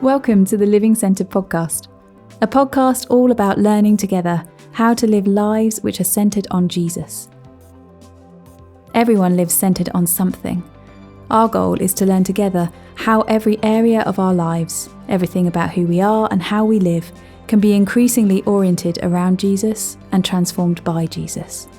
Welcome to the Living Centred podcast, a podcast all about learning together how to live lives which are centred on Jesus. Everyone lives centred on something. Our goal is to learn together how every area of our lives, everything about who we are and how we live, can be increasingly oriented around Jesus and transformed by Jesus.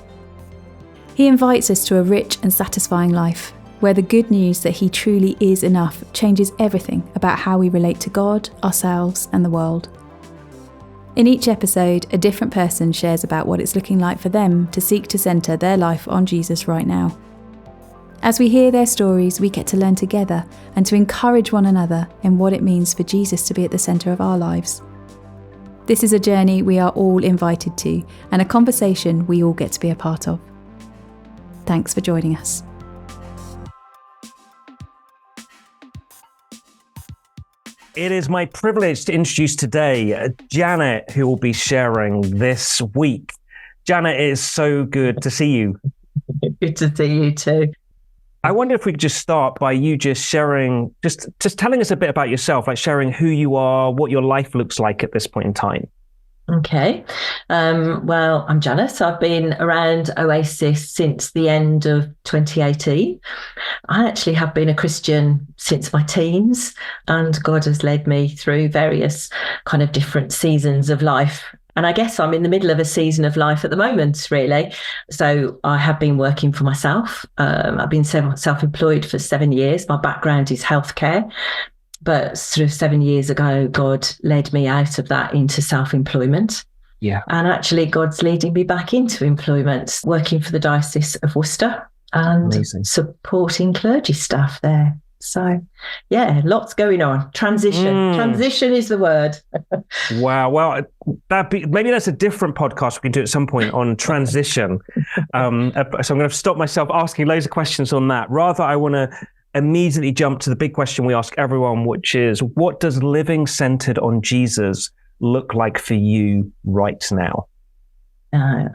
He invites us to a rich and satisfying life, where the good news that he truly is enough changes everything about how we relate to God, ourselves, and the world. In each episode, a different person shares about what it's looking like for them to seek to centre their life on Jesus right now. As we hear their stories, we get to learn together and to encourage one another in what it means for Jesus to be at the centre of our lives. This is a journey we are all invited to, and a conversation we all get to be a part of. Thanks for joining us. It is my privilege to introduce today Janet, who will be sharing this week. Janet, it is so good to see you. Good to see you too. I wonder if we could just start by you just sharing, just telling us a bit about yourself, like sharing who you are, what your life looks like at this point in time. Okay. Well, I'm Janet. I've been around Oasis since the end of 2018. I actually have been a Christian since my teens, and God has led me through various kind of different seasons of life. And I guess I'm in the middle of a season of life at the moment, really. So I have been working for myself. I've been self-employed for 7 years. My background is healthcare. But sort of 7 years ago, God led me out of that into self-employment. Yeah. And actually, God's leading me back into employment, working for the Diocese of Worcester and supporting clergy staff there. So, yeah, lots going on. Transition. Transition is the word. Wow. Well, maybe that's a different podcast we can do at some point on transition. So I'm going to stop myself asking loads of questions on that. Rather, I want to immediately jump to the big question we ask everyone, which is, what does living centered on Jesus look like for you right now?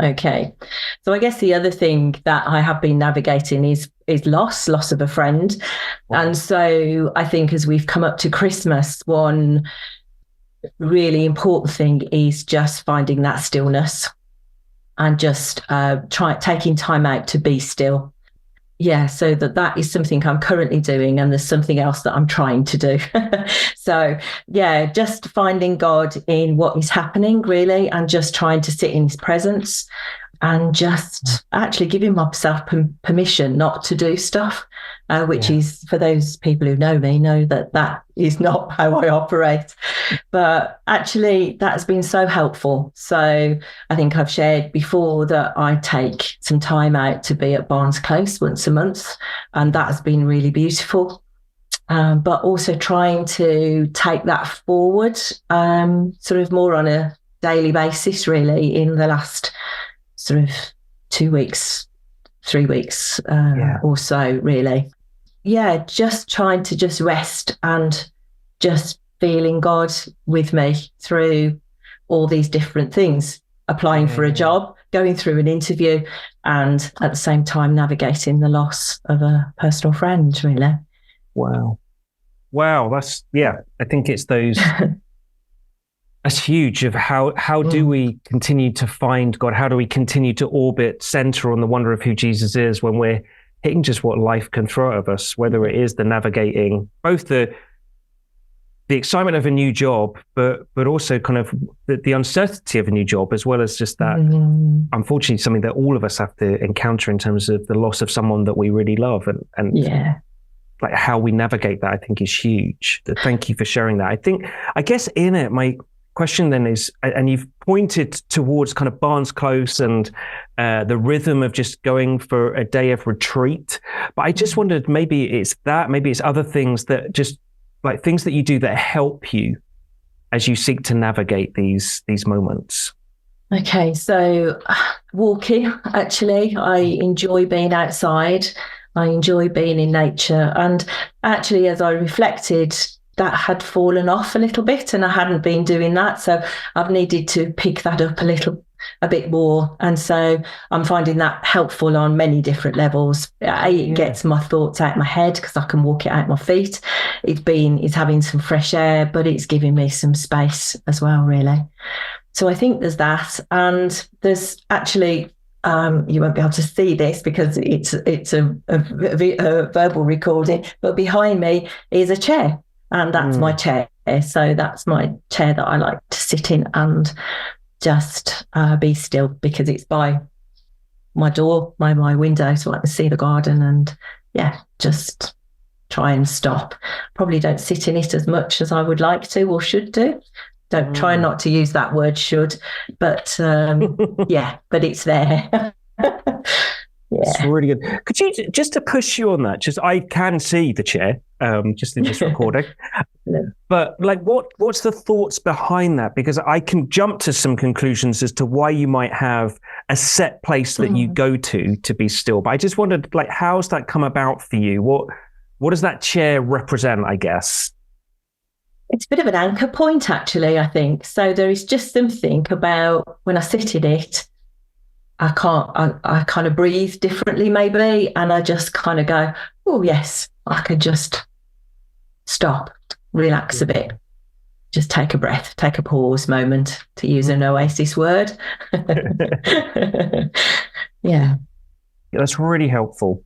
Okay. So I guess the other thing that I have been navigating is loss of a friend. Wow. And so I think as we've come up to Christmas, one really important thing is just finding that stillness and just taking time out to be still. Yeah, so that is something I'm currently doing, and there's something else that I'm trying to do. So, yeah, just finding God in what is happening, really, and just trying to sit in his presence and just actually giving myself permission not to do stuff, which is, for those people who know me, know that is not how I operate. But actually, that's been so helpful. So I think I've shared before that I take some time out to be at Barnes Close once a month, and that has been really beautiful. But also trying to take that forward, sort of more on a daily basis, really, in the last sort of 2 weeks, 3 weeks or so, really. Yeah, just trying to just rest and just feeling God with me through all these different things, applying for a job, going through an interview, and at the same time navigating the loss of a personal friend, really. Wow. That's, I think it's those... That's huge. Of how do we continue to find God? How do we continue to orbit, center on the wonder of who Jesus is when we're hitting just what life can throw at us, whether it is the navigating, both the excitement of a new job, but also kind of the uncertainty of a new job, as well as just that, unfortunately, something that all of us have to encounter in terms of the loss of someone that we really love. And like how we navigate that, I think, is huge. Thank you for sharing that. I guess in it, my question then is, and you've pointed towards kind of Barnes Close and the rhythm of just going for a day of retreat. But I just wondered, maybe it's other things that just like things that you do that help you as you seek to navigate these moments. Okay, so walking, actually, I enjoy being outside. I enjoy being in nature. And actually, as I reflected, that had fallen off a little bit and I hadn't been doing that. So I've needed to pick that up a little a bit more. And so I'm finding that helpful on many different levels. It gets my thoughts out of my head because I can walk it out my feet. It's having some fresh air, but it's giving me some space as well, really. So I think there's that. And there's actually, you won't be able to see this because it's a verbal recording, but behind me is a chair, and that's my chair. So that's my chair that I like to sit in and just be still, because it's by my door, my window, so I can see the garden, and just try and stop. Probably don't sit in it as much as I would like to or should do. Don't try not to use that word should, but but it's there. It's really good. Could you, just to push you on that, just, I can see the chair just in this recording, but like what's the thoughts behind that? Because I can jump to some conclusions as to why you might have a set place that you go to be still. But I just wondered, like, how's that come about for you? What does that chair represent, I guess? It's a bit of an anchor point, actually, I think. So there is just something about when I sit in it, I kind of breathe differently, maybe, and I just kind of go, oh, yes, I can just stop, relax a bit, just take a breath, take a pause moment, to use an Oasis word. Yeah. That's really helpful.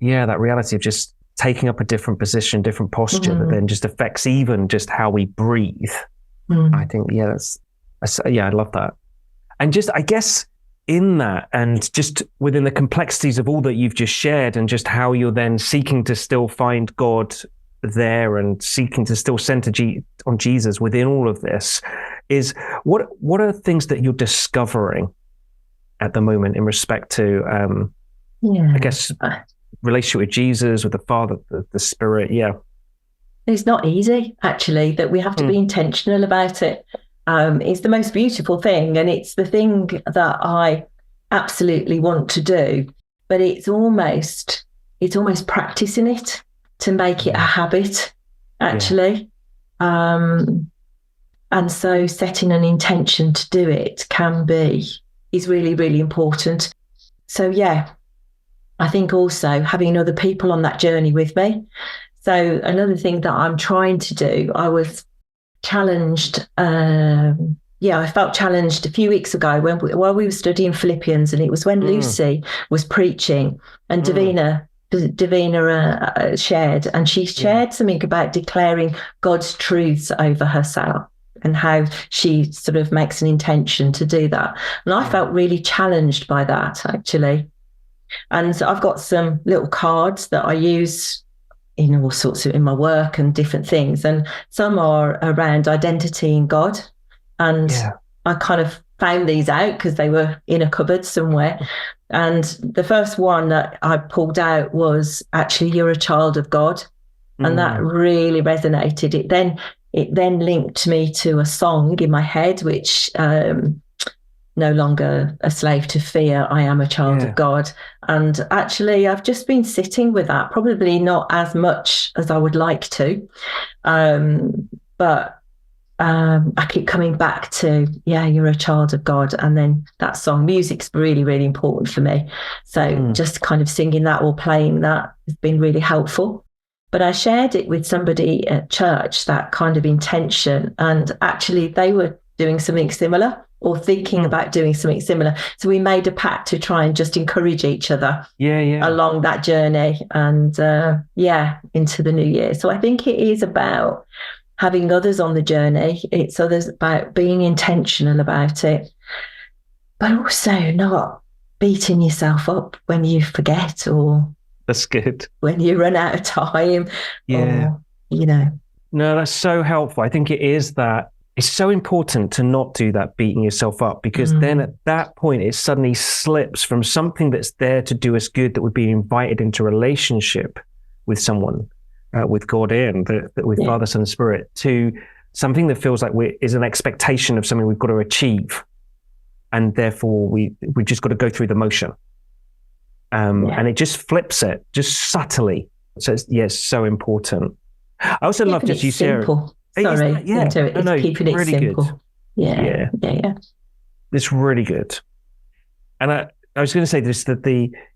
Yeah, that reality of just taking up a different position, different posture that then just affects even just how we breathe. I think, I love that. And just, I guess, in that, and just within the complexities of all that you've just shared, and just how you're then seeking to still find God there and seeking to still center on Jesus within all of this, is what are things that you're discovering at the moment in respect to, I guess, relationship with Jesus, with the Father, the Spirit? It's not easy, actually, that we have to be intentional about it. It's the most beautiful thing, and it's the thing that I absolutely want to do, but it's almost practicing it to make it a habit, actually. And so setting an intention to do it is really, really important. So I think also having other people on that journey with me. So another thing that I'm trying to do, I was challenged. I felt challenged a few weeks ago while we were studying Philippians, and it was when Lucy was preaching, and Davina shared, and she shared something about declaring God's truths over herself and how she sort of makes an intention to do that. And I felt really challenged by that, actually. And so I've got some little cards that I use in all sorts of, in my work and different things. And some are around identity in God. And I kind of found these out because they were in a cupboard somewhere. And the first one that I pulled out was actually, you're a child of God. And that really resonated. It then linked me to a song in my head, which no longer a slave to fear, I am a child of God. And actually, I've just been sitting with that, probably not as much as I would like to. But I keep coming back to, you're a child of God. And then that song, music's really, really important for me. So just kind of singing that or playing that has been really helpful. But I shared it with somebody at church, that kind of intention. And actually, they were doing something similar, or thinking about doing something similar. So we made a pact to try and just encourage each other along that journey and into the new year. So I think it is about having others on the journey. It's about being intentional about it, but also not beating yourself up when you forget, or that's good, when you run out of time. Or, No, that's so helpful. I think it is that. It's so important to not do that beating yourself up, because then at that point, it suddenly slips from something that's there to do us good, that would be invited into relationship with someone, with God with Father, Son, and Spirit, to something that feels like is an expectation of something we've got to achieve. And therefore, we just got to go through the motion. And it just flips it, just subtly. So it's so important. I also love just you, Sarah. Sorry, keeping it really simple. Good. Yeah. It's really good. And I was going to say this, that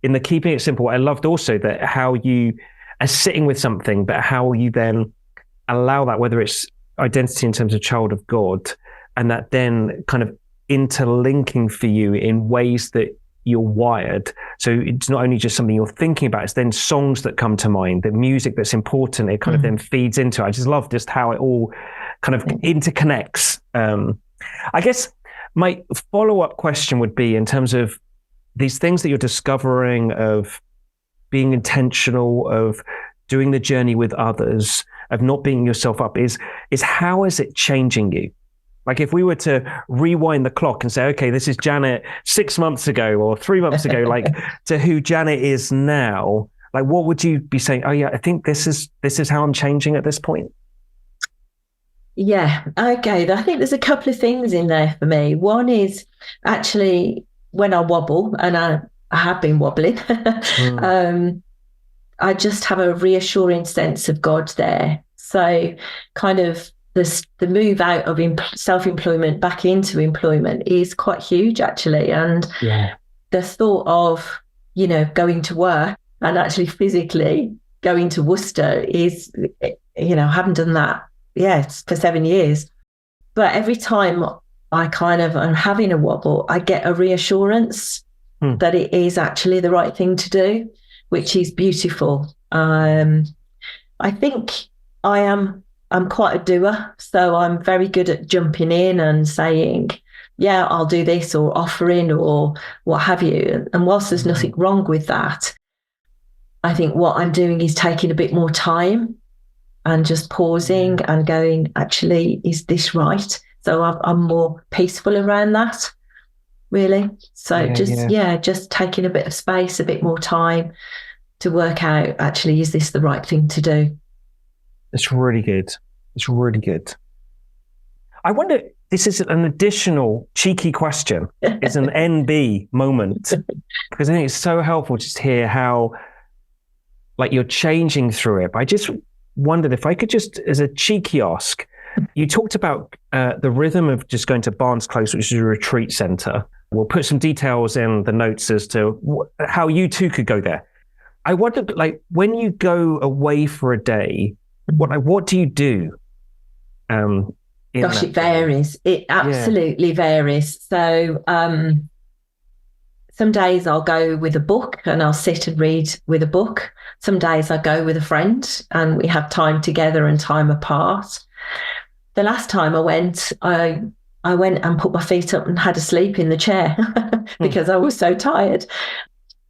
in the keeping it simple, I loved also that how you are sitting with something, but how you then allow that, whether it's identity in terms of child of God, and that then kind of interlinking for you in ways that you're wired. So it's not only just something you're thinking about, it's then songs that come to mind, the music that's important, it kind of then feeds into it. I just love just how it all kind of interconnects. I guess my follow-up question would be, in terms of these things that you're discovering, of being intentional, of doing the journey with others, of not beating yourself up, is how is it changing you? Like if we were to rewind the clock and say, okay, this is Janet 6 months ago or 3 months ago, like to who Janet is now, like what would you be saying? Oh yeah, I think this is how I'm changing at this point. Yeah, okay. I think there's a couple of things in there for me. One is actually when I wobble, and I have been wobbling, I just have a reassuring sense of God there. So kind of the move out of self-employment back into employment is quite huge, actually. And the thought of, going to work and actually physically going to Worcester is, I haven't done that, for 7 years. But every time I kind of am having a wobble, I get a reassurance that it is actually the right thing to do, which is beautiful. I think I'm quite a doer, so I'm very good at jumping in and saying, yeah, I'll do this, or offering, or what have you. And whilst there's nothing wrong with that, I think what I'm doing is taking a bit more time and just pausing and going, actually, is this right? So I'm more peaceful around that, really. So just taking a bit of space, a bit more time to work out, actually, is this the right thing to do? It's really good. It's really good. I wonder, this is an additional cheeky question. It's an NB moment, because I think it's so helpful just to hear how, like, you're changing through it. But I just wondered if I could just, as a cheeky ask, you talked about the rhythm of just going to Barnes Close, which is a retreat center. We'll put some details in the notes as to how you too could go there. I wondered, like, when you go away for a day, what do you do? Gosh, it varies. It absolutely varies. So some days I'll go with a book and I'll sit and read with a book. Some days I go with a friend and we have time together and time apart. The last time I went and put my feet up and had a sleep in the chair because I was so tired.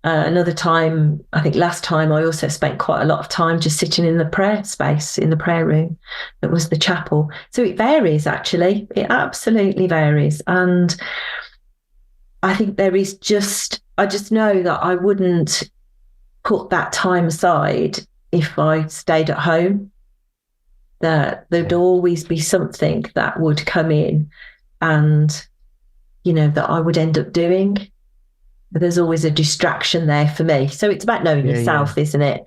Another time, I think last time, I also spent quite a lot of time just sitting in the prayer space, in the prayer room. That was the chapel. So it varies, actually. It absolutely varies. And I think I just know that I wouldn't put that time aside if I stayed at home. That there'd always be something that would come in and, that I would end up doing. But there's always a distraction there for me. So it's about knowing yourself, isn't it?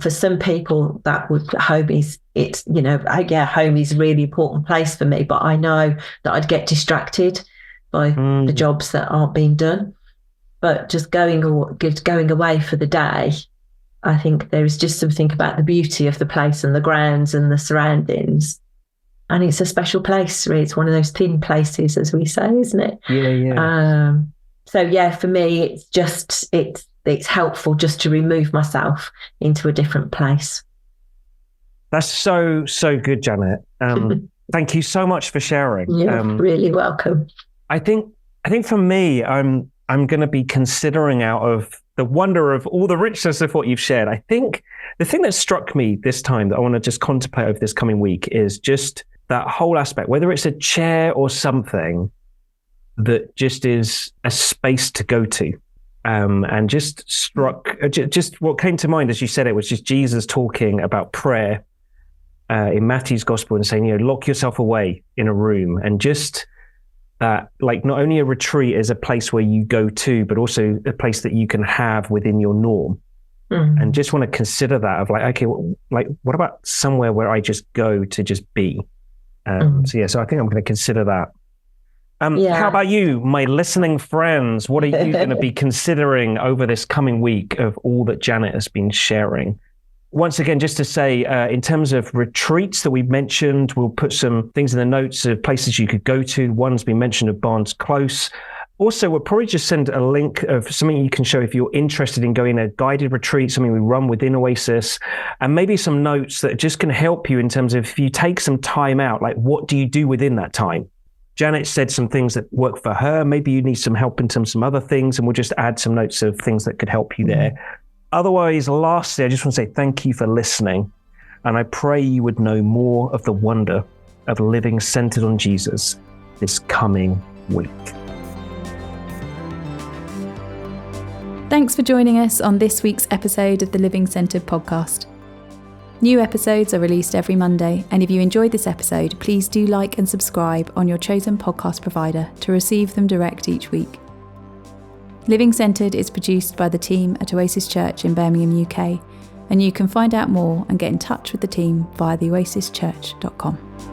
For some people, home is a really important place for me. But I know that I'd get distracted by the jobs that aren't being done. But just going away for the day, I think there is just something about the beauty of the place and the grounds and the surroundings. And it's a special place, really. It's one of those thin places, as we say, isn't it? So for me, it's helpful just to remove myself into a different place. That's so good, Janet. Thank you so much for sharing. You're really welcome. I think for me, I'm going to be considering, out of the wonder of all the richness of what you've shared, I think the thing that struck me this time that I want to just contemplate over this coming week is just that whole aspect, whether it's a chair or something that just is a space to go to. And just what came to mind as you said it was just Jesus talking about prayer in Matthew's gospel and saying, lock yourself away in a room, and just that, like, not only a retreat is a place where you go to, but also a place that you can have within your norm. And just want to consider that of like, okay, what about somewhere where I just go to just be? So I think I'm going to consider that. How about you, my listening friends? What are you going to be considering over this coming week of all that Janet has been sharing? Once again, just to say, in terms of retreats that we've mentioned, we'll put some things in the notes of places you could go to. One's been mentioned of Barnes Close. Also, we'll probably just send a link of something you can show if you're interested in going a guided retreat, something we run within Oasis, and maybe some notes that just can help you in terms of if you take some time out, like what do you do within that time? Janet said some things that work for her. Maybe you need some help in terms of some other things, and we'll just add some notes of things that could help you there. Otherwise, lastly, I just want to say thank you for listening. And I pray you would know more of the wonder of living centered on Jesus this coming week. Thanks for joining us on this week's episode of the Living Centered podcast. New episodes are released every Monday, and if you enjoyed this episode, please do like and subscribe on your chosen podcast provider to receive them direct each week. Living Centered is produced by the team at Oasis Church in Birmingham, UK, and you can find out more and get in touch with the team via theoasischurch.com.